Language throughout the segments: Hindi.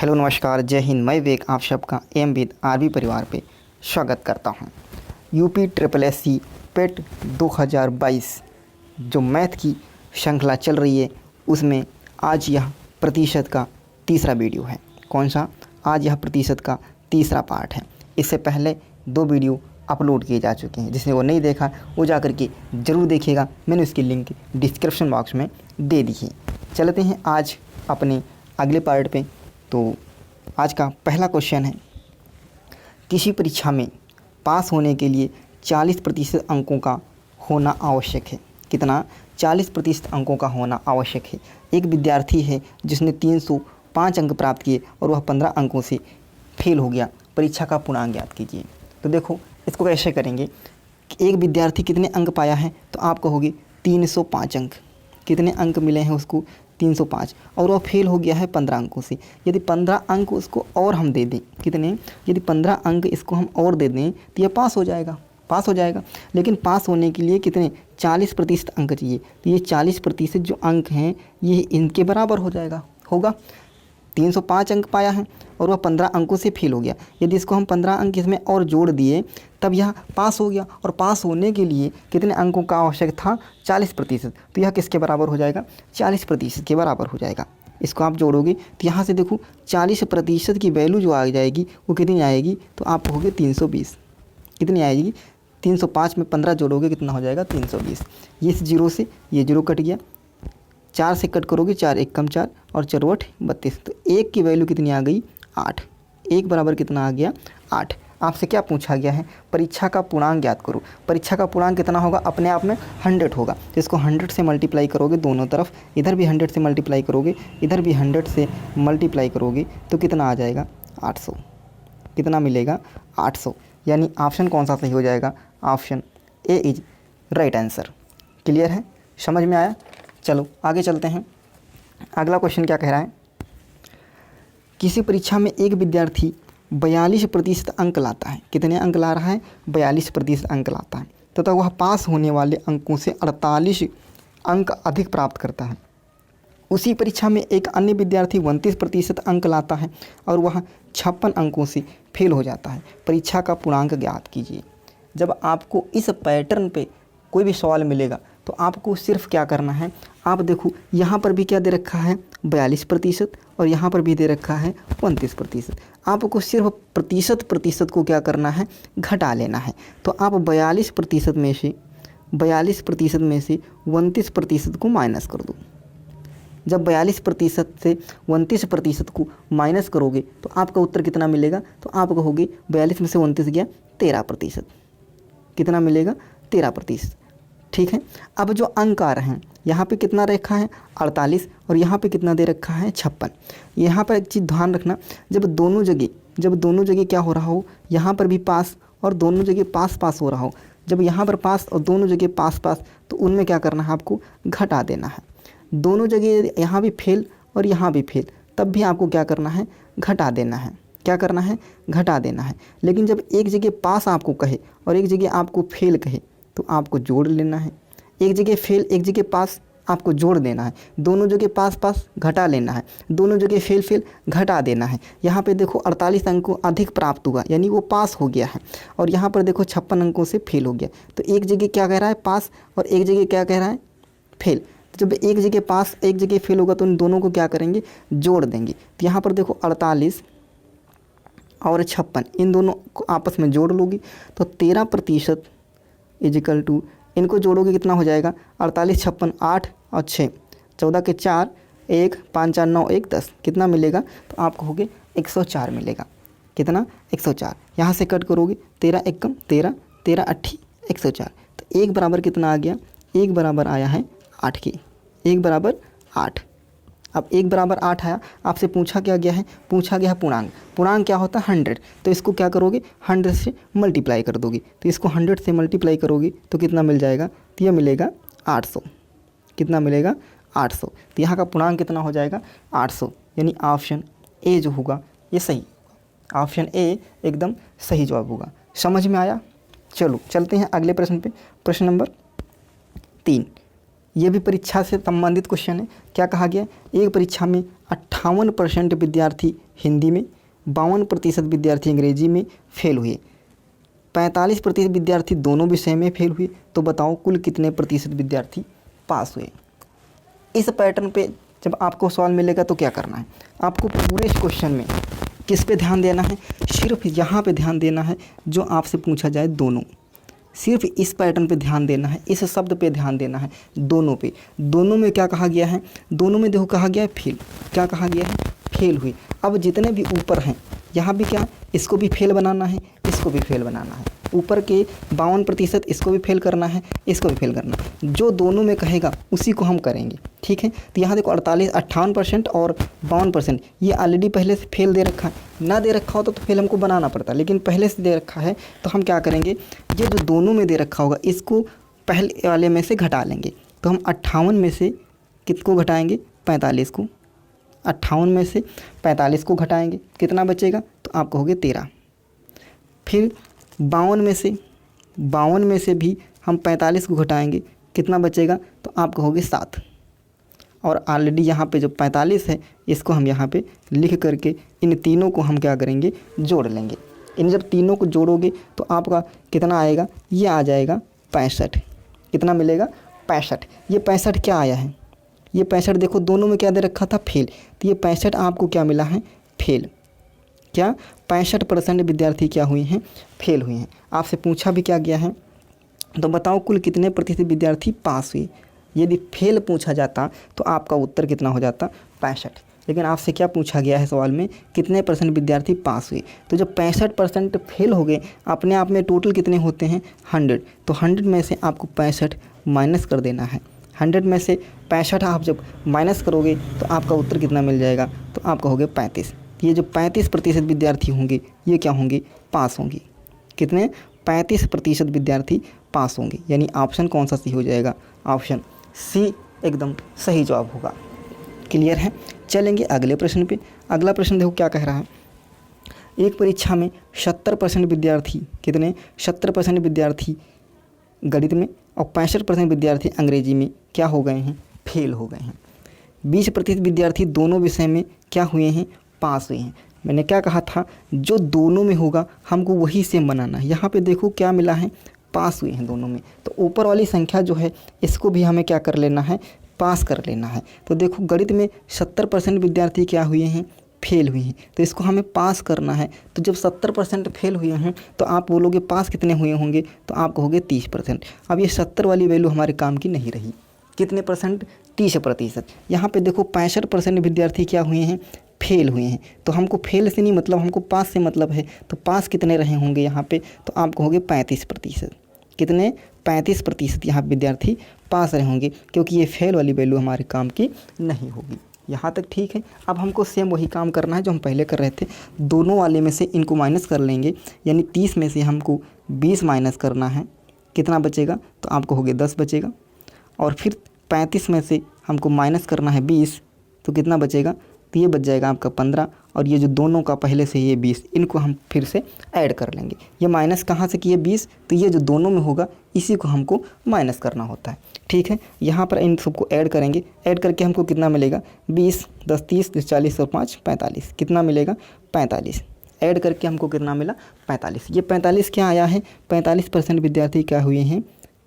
हेलो नमस्कार जय हिंद। मैं विवेक आप सबका एम विद आरबी परिवार पे स्वागत करता हूँ। यूपी ट्रिपल एस सी पेट 2022 जो मैथ की श्रृंखला चल रही है उसमें आज यह प्रतिशत का तीसरा वीडियो है। कौन सा? आज यह प्रतिशत का तीसरा पार्ट है। इससे पहले 2 वीडियो अपलोड किए जा चुके हैं, जिसने वो नहीं देखा वो जा कर के ज़रूर देखिएगा। मैंने उसकी लिंक डिस्क्रिप्शन बॉक्स में दे दी है। चलते हैं आज अपने अगले पार्ट पे। तो आज का पहला क्वेश्चन है, किसी परीक्षा में पास होने के लिए 40% अंकों का होना आवश्यक है। कितना? 40% अंकों का होना आवश्यक है। एक विद्यार्थी है जिसने 305 अंक प्राप्त किए और वह 15 अंकों से फेल हो गया। परीक्षा का पूर्णांक ज्ञात कीजिए। तो देखो इसको कैसे करेंगे कि एक विद्यार्थी कितने अंक पाया है, तो आप कहोगे 305 अंक। कितने अंक मिले हैं उसको? 305। और वह फेल हो गया है 15 अंकों से। यदि 15 अंक उसको और हम दे दें, कितने? यदि 15 अंक इसको हम और दे दें तो यह पास हो जाएगा। लेकिन पास होने के लिए कितने? 40% अंक चाहिए। तो ये 40% जो अंक हैं ये इनके बराबर होगा। 305 अंक पाया है और वह 15 अंकों से फेल हो गया। यदि इसको हम 15 अंक इसमें और जोड़ दिए तब यह पास हो गया। और पास होने के लिए कितने अंकों का आवश्यक था? 40%। तो यह किसके बराबर हो जाएगा? 40% के बराबर हो जाएगा। इसको आप जोड़ोगे तो यहाँ से देखो 40% की वैल्यू जो आ जाएगी वो कितनी आएगी? तो आप कहोगे 320। कितनी आएगी? 305 में 15 जोड़ोगे कितना हो जाएगा? 320। ये इस जीरो से ये जीरो कट गया, 4 से कट करोगे 4 एक कम 4 और 4 8 32। तो 1 की वैल्यू कितनी आ गई? 8। 1 बराबर कितना आ गया? 8। आपसे क्या पूछा गया है? परीक्षा का पूर्णांक ज्ञात करो। परीक्षा का पूर्णांक कितना होगा? अपने आप में 100 होगा। तो इसको 100 से मल्टीप्लाई करोगे दोनों तरफ, इधर भी 100 से मल्टीप्लाई करोगे, इधर भी 100 से मल्टीप्लाई करोगे तो कितना आ जाएगा? 800। कितना मिलेगा? 800। यानी ऑप्शन कौन सा सही हो जाएगा? Option A is right answer. Clear है? समझ में आया? चलो आगे चलते हैं। अगला क्वेश्चन क्या कह रहा है? किसी परीक्षा में एक विद्यार्थी 42% अंक लाता है। कितने अंक ला रहा है? 42% अंक लाता है तथा वह पास होने वाले अंकों से 48 अंक अधिक प्राप्त करता है। उसी परीक्षा में एक अन्य विद्यार्थी 29% अंक लाता है और वह 56 अंकों से फेल हो जाता है। परीक्षा का पूर्णांक ज्ञात कीजिए। जब आपको इस पैटर्न पे कोई भी सवाल मिलेगा तो आपको सिर्फ क्या करना है, आप देखो यहाँ पर भी क्या दे रखा है? 42% और यहाँ पर भी दे रखा है 29%। आपको सिर्फ प्रतिशत को क्या करना है? घटा लेना है। तो आप 42% में से 29% को माइनस कर दो। जब 42% से 29% को माइनस करोगे तो आपका उत्तर कितना मिलेगा? तो आप कहोगे 42 में से 29 गया 13%। कितना मिलेगा? 13%। ठीक है। अब जो अंक आ रहे हैं यहाँ पे कितना रखा है? 48 और यहाँ पे कितना दे रखा है? 56। यहाँ पर एक चीज़ ध्यान रखना, जब दोनों जगह क्या हो रहा हो, यहाँ पर भी पास और दोनों जगह पास हो रहा हो, जब यहाँ पर पास और दोनों जगह पास तो उनमें क्या करना है? आपको घटा देना है। दोनों जगह यहाँ भी फेल और यहाँ भी फेल, तब भी आपको क्या करना है? घटा देना है। क्या करना है? घटा देना है। लेकिन जब एक जगह पास आपको कहे और एक जगह आपको फेल कहे तो आपको जोड़ लेना है। एक जगह फेल एक जगह पास आपको जोड़ देना है। दोनों जगह पास घटा लेना है। दोनों जगह फेल घटा देना है। यहाँ पे देखो 48 अंकों अधिक प्राप्त हुआ यानी वो पास हो गया है और यहाँ पर देखो 56 अंकों से फेल हो गया। तो एक जगह क्या कह रहा है? पास और एक जगह क्या कह रहा है? फेल। तो जब एक जगह पास एक जगह फेल होगा तो उन दोनों को क्या करेंगे? जोड़ देंगे। तो यहाँ पर देखो 48 और 56 इन दोनों को आपस में जोड़ लोगी तो 13% इजिकल टू, इनको जोड़ोगे कितना हो जाएगा? 48 56 8 और 6 14 के 4 1 5 4 9 1 10 कितना मिलेगा? तो आप कहोगे 104 मिलेगा। कितना? 104। यहाँ से कट करोगे 13 1 कम 13 13 8 104। तो 1 बराबर कितना आ गया? 1 बराबर आया है 8 की। 1 बराबर 8। अब 1 बराबर 8 आया। आपसे पूछा क्या गया है? पूछा गया है पूर्णांक। पूर्णांक क्या होता है? 100। तो इसको क्या करोगे? 100 से मल्टीप्लाई कर दोगे। तो इसको 100 से मल्टीप्लाई करोगे तो कितना मिल जाएगा? तो यह मिलेगा 800। कितना मिलेगा? 800। तो यहाँ का पूर्णांक कितना हो जाएगा? 800। यानी ऑप्शन ए जो होगा ये सही। ऑप्शन ए एकदम सही जवाब होगा। समझ में आया? चलो चलते हैं अगले प्रश्न पे। प्रश्न नंबर 3। ये भी परीक्षा से संबंधित क्वेश्चन है। क्या कहा गया? एक परीक्षा में 58% विद्यार्थी हिंदी में, 52% विद्यार्थी अंग्रेजी में फेल हुए, 45% विद्यार्थी दोनों विषय में फेल हुए। तो बताओ कुल कितने प्रतिशत विद्यार्थी पास हुए? इस पैटर्न पे जब आपको सवाल मिलेगा तो क्या करना है? आपको पूरे इस क्वेश्चन में किस पे ध्यान देना है? सिर्फ यहाँ पे ध्यान देना है जो आपसे पूछा जाए, दोनों। सिर्फ इस पैटर्न पे ध्यान देना है, इस शब्द पे ध्यान देना है, दोनों पे। दोनों में क्या कहा गया है? दोनों में देखो कहा गया है फेल। क्या कहा गया है? फेल हुई। अब जितने भी ऊपर हैं यहाँ भी क्या, इसको भी फेल बनाना है, इसको भी फेल बनाना है। ऊपर के 52% इसको भी फेल करना है, इसको भी फेल करना है। जो दोनों में कहेगा उसी को हम करेंगे, ठीक है। तो यहाँ देखो 58% और 52% ये ऑलरेडी पहले से फेल दे रखा है। ना दे रखा होता तो फेल हमको बनाना पड़ता, लेकिन पहले से दे रखा है तो हम क्या करेंगे, ये जो दोनों में दे रखा होगा इसको पहले वाले में से घटा लेंगे। तो हम 58 में से किसको घटाएंगे? 45 को। 58 में से 45 को घटाएंगे, कितना बचेगा? तो आप कहोगे 13। फिर 52 में से भी हम 45 को घटाएंगे, कितना बचेगा? तो आप कहोगे 7। और ऑलरेडी यहाँ पे जो 45 है इसको हम यहाँ पे लिख करके इन तीनों को हम क्या करेंगे? जोड़ लेंगे। इन जब तीनों को जोड़ोगे तो आपका कितना आएगा? ये आ जाएगा 65। कितना मिलेगा? 65। ये 65 क्या आया है? ये 65 देखो दोनों में क्या दे रखा था? फेल। तो ये 65 आपको क्या मिला है? फेल। क्या 65% विद्यार्थी क्या हुए हैं? फेल हुए हैं। आपसे पूछा भी क्या गया है? तो बताओ कुल कितने प्रतिशत विद्यार्थी पास हुए? यदि फेल पूछा जाता तो आपका उत्तर कितना हो जाता? 65। लेकिन आपसे क्या पूछा गया है सवाल में? कितने परसेंट विद्यार्थी पास हुए? तो जब 65% फेल हो गए, अपने आप में टोटल कितने होते हैं? 100। तो 100 में से आपको 65 माइनस कर देना है। 100 में से 65 आप जब माइनस करोगे तो आपका उत्तर कितना मिल जाएगा? तो आप कहोगे 35। ये जो 35% विद्यार्थी होंगे ये क्या होंगे? पास होंगे। कितने? 35% विद्यार्थी पास होंगे। यानी ऑप्शन कौन सा सही हो जाएगा? ऑप्शन सी एकदम सही जवाब होगा। क्लियर है? चलेंगे अगले प्रश्न पे। अगला प्रश्न देखो क्या कह रहा है। एक परीक्षा में 70% विद्यार्थी, कितने? 70% विद्यार्थी गणित में और 65% विद्यार्थी अंग्रेजी में क्या हो गए हैं? फेल हो गए हैं। 20% विद्यार्थी दोनों विषय में क्या हुए हैं? पास हुए हैं। मैंने क्या कहा था? जो दोनों में होगा हमको वही सेम बनाना है। यहाँ पे देखो क्या मिला है? पास हुए हैं दोनों में। तो ऊपर वाली संख्या जो है इसको भी हमें क्या कर लेना है? पास कर लेना है। तो देखो गणित में 70% विद्यार्थी क्या हुए हैं? फेल हुए हैं। तो इसको हमें पास करना है। तो जब 70% फेल हुए हैं तो आप बोलोगे पास कितने हुए होंगे? तो आप कहोगे 30%। अब ये 70 वाली वैल्यू हमारे काम की नहीं रही। कितने परसेंट? 30%। यहाँ पे देखो 65% विद्यार्थी क्या हुए हैं? फेल हुए हैं। तो हमको फेल से नहीं मतलब, हमको पास से मतलब है। तो पास कितने रहे होंगे यहाँ पे? तो आप कहोगे 35%। कितने? 35% यहाँ विद्यार्थी पास रहे होंगे, क्योंकि ये फेल वाली वैल्यू हमारे काम की नहीं होगी। यहाँ तक ठीक है। अब हमको सेम वही काम करना है जो हम पहले कर रहे थे। दोनों वाले में से इनको माइनस कर लेंगे, यानी 30 में से हमको 20 माइनस करना है। कितना बचेगा? तो आप कहोगे 10 बचेगा। और फिर 35 में से हमको माइनस करना है 20, तो कितना बचेगा? तो ये बच जाएगा आपका 15। और ये जो दोनों का पहले से ये 20, इनको हम फिर से ऐड कर लेंगे। ये माइनस कहाँ से किए? 20। तो ये जो दोनों में होगा इसी को हमको माइनस करना होता है, ठीक है। यहाँ पर इन सबको ऐड करेंगे। ऐड करके हमको कितना मिलेगा? 20, 10, 30, 40 और 5 45। कितना मिलेगा? 45। ऐड करके हमको कितना मिला? 45। ये 45 क्या आया है? 45% विद्यार्थी क्या हुए हैं?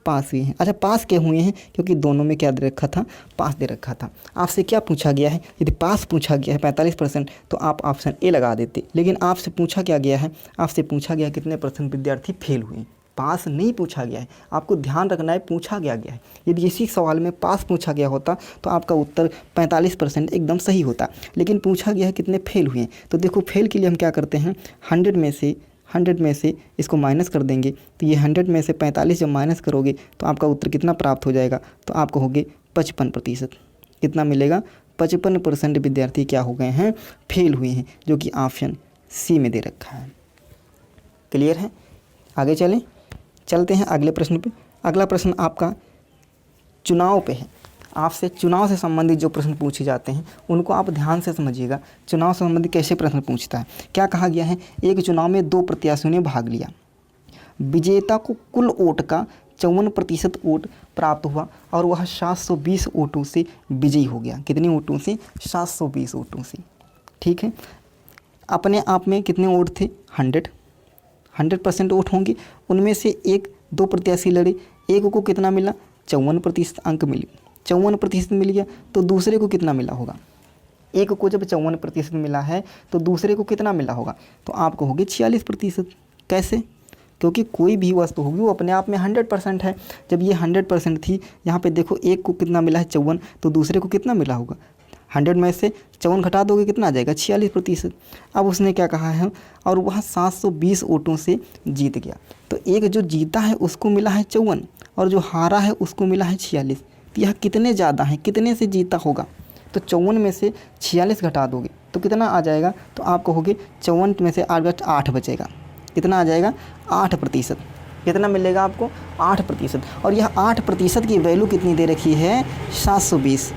पास हुए हैं। अच्छा, पास क्या हुए हैं? क्योंकि दोनों में क्या दे रखा था? पास दे रखा था। आपसे क्या पूछा गया है? यदि पास पूछा गया है 45% तो आप ऑप्शन ए लगा देते। लेकिन आपसे पूछा क्या गया है? आपसे पूछा गया कितने परसेंट विद्यार्थी फेल हुए हैं। पास नहीं पूछा गया है। आपको ध्यान रखना है, पूछा गया है। यदि इसी सवाल में पास पूछा गया होता तो आपका उत्तर 45% एकदम सही होता। लेकिन पूछा गया है कितने फेल हुए हैं। तो देखो फेल के लिए हम क्या करते हैं? 100 में से इसको माइनस कर देंगे। तो ये 100 में से 45 जब माइनस करोगे तो आपका उत्तर कितना प्राप्त हो जाएगा? तो आप कहोगे 55%। कितना मिलेगा? 55% विद्यार्थी क्या हो गए हैं? फेल हुए हैं, जो कि ऑप्शन सी में दे रखा है। क्लियर है? आगे चलते हैं अगले प्रश्न पे। अगला प्रश्न आपका चुनाव पे है। आपसे चुनाव से संबंधित जो प्रश्न पूछे जाते हैं उनको आप ध्यान से समझिएगा। चुनाव से संबंधित कैसे प्रश्न पूछता है? क्या कहा गया है? एक चुनाव में 2 प्रत्याशियों ने भाग लिया। विजेता को कुल वोट का 54% वोट प्राप्त हुआ और वह 720 वोटों से विजयी हो गया। कितने वोटों से? 720 वोटों से। ठीक है, अपने आप में कितने वोट थे? 100% वोट होंगे। उनमें से एक दो प्रत्याशी लड़े, एक को कितना मिला? 54% अंक मिले। 54% मिल गया तो दूसरे को कितना मिला होगा? एक को जब 54% मिला है तो दूसरे को कितना मिला होगा? तो आप कहोगे 46%। कैसे? क्योंकि कोई भी वस्तु होगी वो अपने आप में 100% है। जब ये 100% थी, यहाँ पे देखो एक को कितना मिला है? 54, तो दूसरे को कितना मिला होगा? 100 में से 54 घटा दोगे कितना आ जाएगा? 46%। अब उसने क्या कहा है? और वह 720 वोटों से जीत गया। तो एक जो जीता है उसको मिला है 54 और जो हारा है उसको मिला है 46। तो यह कितने ज़्यादा है? कितने से जीता होगा? तो 54 में से 46 घटा दोगे तो कितना आ जाएगा? तो आप कहोगे 54 में से 8 बचेगा। कितना आ जाएगा? 8%। कितना मिलेगा आपको? 8%। और यह 8% की वैल्यू कितनी दे रखी है? 720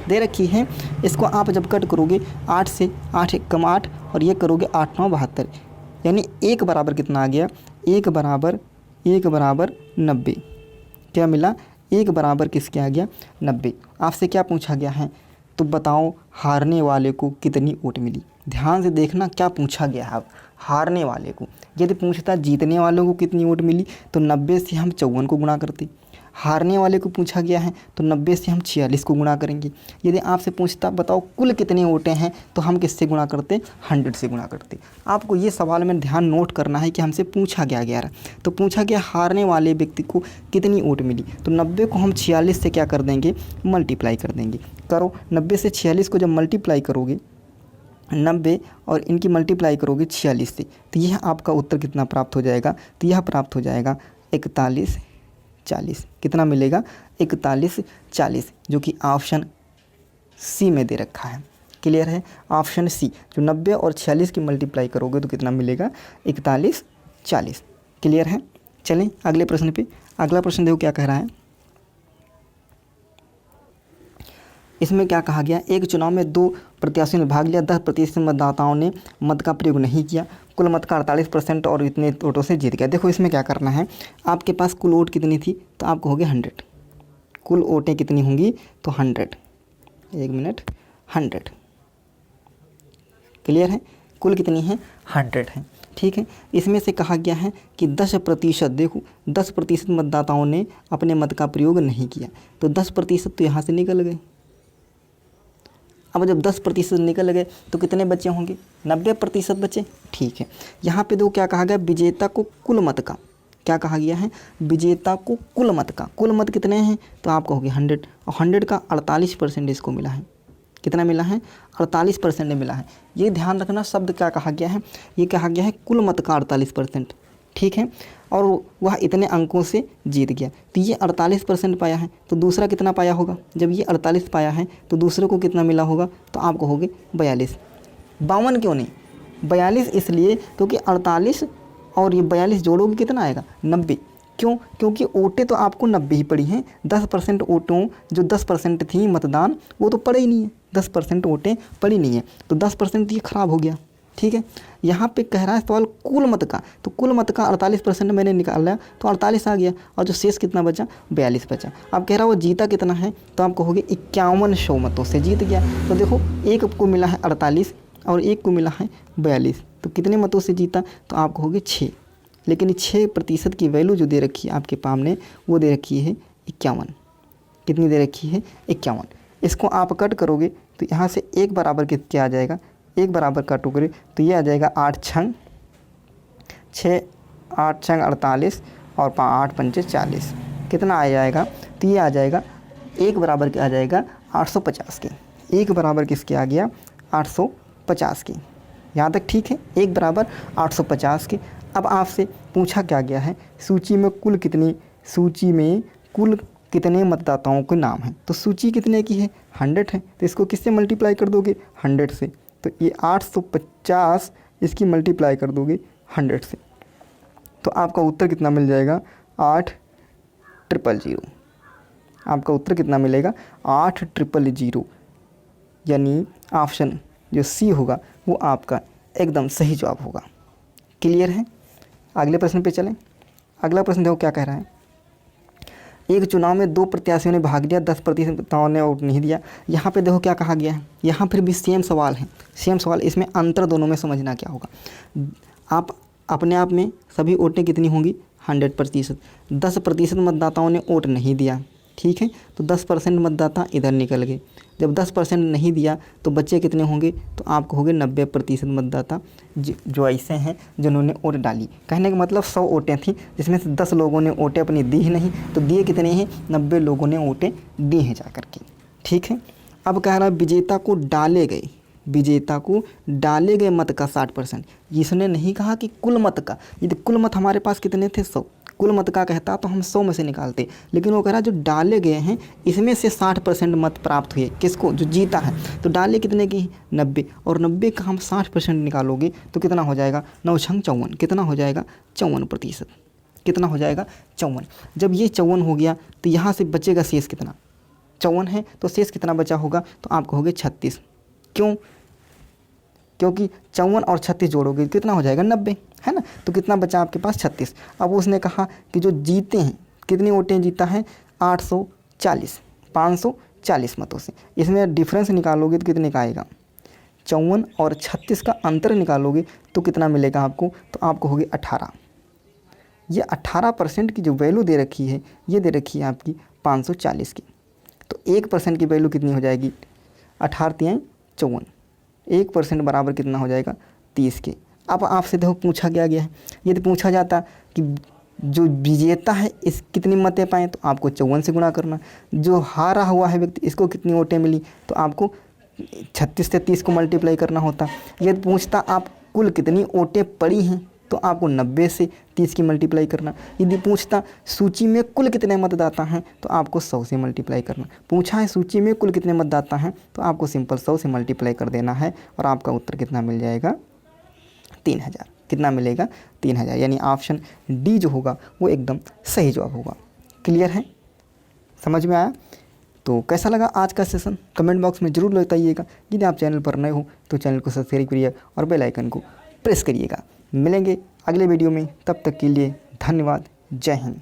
दे रखी है। इसको आप जब कट करोगे 8 से 8 कम 8 और ये करोगे 8 9 72, यानी 1 बराबर कितना आ गया? 1 बराबर 90। क्या मिला? 1 बराबर किसके आ गया? 90। आपसे क्या पूछा गया है? तो बताओ हारने वाले को कितनी वोट मिली? ध्यान से देखना क्या पूछा गया है। अब हारने वाले को यदि पूछता जीतने वालों को कितनी वोट मिली तो 90 से हम 54 को गुणा करते। हारने वाले को पूछा गया है तो 90 से हम 46 को गुणा करेंगे। यदि आपसे पूछता बताओ कुल कितने वोटें हैं तो हम किससे गुणा करते? 100 से गुणा करते। आपको ये सवाल में ध्यान नोट करना है कि हमसे पूछा क्या गया रहा। तो पूछा गया हारने वाले व्यक्ति को कितनी वोट मिली, तो 90 को हम 46 से क्या कर देंगे? मल्टीप्लाई कर देंगे। करो 90 से 46 को जब मल्टीप्लाई करोगे 90 और इनकी मल्टीप्लाई करोगे 46 से, तो यह आपका उत्तर कितना प्राप्त हो जाएगा? तो यह प्राप्त हो जाएगा 41 40। कितना मिलेगा? 41 40, जो कि ऑप्शन सी में दे रखा है। क्लियर है? ऑप्शन सी, जो 90 और 46 की मल्टीप्लाई करोगे तो कितना मिलेगा? 41 40। क्लियर है? चलें अगले प्रश्न पे। अगला प्रश्न देखो क्या कह रहा है। इसमें क्या कहा गया? एक चुनाव में 2 प्रत्याशियों ने भाग लिया, 10% मतदाताओं ने मत का प्रयोग नहीं किया, कुल मत का 48% और इतने वोटों से जीत गया। देखो इसमें क्या करना है, आपके पास कुल वोट कितनी थी? तो आप कहोगे 100। कुल वोटें कितनी होंगी? तो 100। 1 मिनट, 100। क्लियर है? कुल कितनी है? 100 है। ठीक है, इसमें से कहा गया है कि 10%, देखो 10% मतदाताओं ने अपने मत का प्रयोग नहीं किया, तो 10% तो यहाँ से निकल गए। अब जब 10% निकल गए तो कितने बचे होंगे? 90% बचे। ठीक है, यहाँ पे दो क्या कहा गया? विजेता को कुल मत का, क्या कहा गया है? विजेता को कुल मत का, कुल मत कितने हैं? तो आप कहोगे 100, और 100 का 48% इसको मिला है। कितना मिला है? 48% मिला है। ये ध्यान रखना शब्द क्या कहा गया है? ये कहा गया है कुल मत का 48%। ठीक है, और वह इतने अंकों से जीत गया, तो ये 48% पाया है। तो दूसरा कितना पाया होगा? जब ये 48 पाया है तो दूसरे को कितना मिला होगा? तो आप कहोगे 42। 52 क्यों नहीं? 42 इसलिए क्योंकि 48 और ये 42 जोड़ोगे कितना आएगा? 90। क्यों? क्योंकि वोटें तो आपको 90 ही पड़ी हैं। 10% वोटों, जो 10% थी मतदान, वो तो पड़े ही नहीं है। 10% वोटें पड़ी नहीं है, तो 10% ये खराब हो गया। ठीक है, यहाँ पे कह रहा है सवाल कुल मत का, तो कुल मत का 48% मैंने निकाला तो 48 आ गया, और जो शेष कितना बचा? 42 बचा। अब कह रहा है वो जीता कितना है? तो आप कहोगे 5100 मतों से जीत गया। तो देखो एक को मिला है 48 और एक को मिला है 42, तो कितने मतों से जीता? तो आप कहोगे 6। लेकिन 6% की वैल्यू जो दे रखी है आपके सामने, वो दे रखी है 51। कितनी दे रखी है? 51। इसको आप कट करोगे तो यहाँ से 1 बराबर क्या आ जाएगा? 1 बराबर काटोगे तो ये आ जाएगा 8 छंग 6, 8 छंग 48 और 8 पंचे 40। कितना आ जाएगा? तो ये आ जाएगा 1 बराबर क्या आ जाएगा? 850 के। 1 बराबर किसके आ गया? 850 की। यहाँ तक ठीक है, 1 बराबर 850 के। अब आपसे पूछा क्या गया है? सूची में कुल कितने मतदाताओं के नाम हैं? तो सूची कितने की है? 100 है, तो इसको किससे मल्टीप्लाई कर दोगे? 100 से। तो ये 850 इसकी मल्टीप्लाई कर दोगे 100 से, तो आपका उत्तर कितना मिल जाएगा? 8000। आपका उत्तर कितना मिलेगा? 8000, यानी ऑप्शन जो सी होगा वो आपका एकदम सही जवाब होगा। क्लियर है? अगले प्रश्न पे चलें। अगला प्रश्न देखो क्या कह रहा है। एक चुनाव में 2 प्रत्याशियों ने भाग लिया, 10% नेताओं ने वोट नहीं दिया। यहाँ पे देखो क्या कहा गया है, यहाँ फिर भी सेम सवाल है, सेम सवाल। इसमें अंतर दोनों में समझना क्या होगा। आप अपने आप में सभी वोटें कितनी होंगी, 100%। 10% मतदाताओं ने वोट नहीं दिया, ठीक है, तो 10% मतदाता इधर निकल गए। जब 10% नहीं दिया तो बच्चे कितने होंगे, तो आपको होंगे 90% मतदाता जो ऐसे हैं जिन्होंने वोट डाली। कहने का मतलब 100 वोटें थी, जिसमें से 10 लोगों ने वोटें अपनी दी ही नहीं, तो दिए कितने हैं, 90 लोगों ने वोटें दी हैं जा कर के, ठीक है। अब कह रहा है विजेता को डाले गए, विजेता को डाले गए मत का 60%। इसने नहीं कहा कि कुल मत का, यदि कुल मत हमारे पास कितने थे, 100, कुल मत का कहता तो हम 100 में से निकालते, लेकिन वो कह रहा जो डाले गए हैं इसमें से 60% मत प्राप्त हुए, किसको, जो जीता है। तो डाले कितने की, 90, और 90 का हम 60% निकालोगे तो कितना हो जाएगा, 9 छंग 54, कितना हो जाएगा, 54%। कितना हो जाएगा, 54। जब ये 54 हो गया तो यहाँ से बचेगा शेष कितना, 54 है, तो शेष कितना बचा होगा, तो आप कहोगे 36। क्यों, क्योंकि 54 और 36 जोड़ोगे कितना हो जाएगा, 90, है ना। तो कितना बचा आपके पास, 36। अब उसने कहा कि जो जीते हैं, कितनी वोटें जीता है, 840, 540 मतों से। इसमें डिफरेंस निकालोगे तो कितने का आएगा, 54 और 36 का अंतर निकालोगे तो कितना मिलेगा आपको, तो आपको होगी 18। ये 18% की जो वैल्यू दे रखी है, ये दे रखी है आपकी 540 की। तो 1% की वैल्यू कितनी हो जाएगी, 18 तियां 54, 1% बराबर कितना हो जाएगा, 30 के। अब आपसे देखो पूछा गया है, यदि पूछा जाता कि जो विजेता है इस कितनी मतें पाएँ, तो आपको 54 से गुणा करना। जो हारा हुआ है व्यक्ति, इसको कितनी वोटें मिली, तो आपको 36 से 30 को मल्टीप्लाई करना होता। यदि पूछता आप कुल कितनी वोटें पड़ी हैं, तो आपको 90 से 30 की मल्टीप्लाई करना। यदि पूछता सूची में कुल कितने मतदाता हैं, तो आपको 100 से मल्टीप्लाई करना। पूछा है सूची में कुल कितने मतदाता हैं, तो आपको सिंपल 100 से मल्टीप्लाई कर देना है, और आपका उत्तर कितना मिल जाएगा, 3000। कितना मिलेगा, 3000। यानी ऑप्शन डी जो होगा वो एकदम सही जवाब होगा। क्लियर है, समझ में आया। तो कैसा लगा आज का सेशन, कमेंट बॉक्स में ज़रूर बताइएगा। यदि आप चैनल पर नए हो तो चैनल को सब्सक्राइब करिए और बेल आइकन को प्रेस करिएगा। मिलेंगे अगले वीडियो में, तब तक के लिए धन्यवाद। जय हिंद।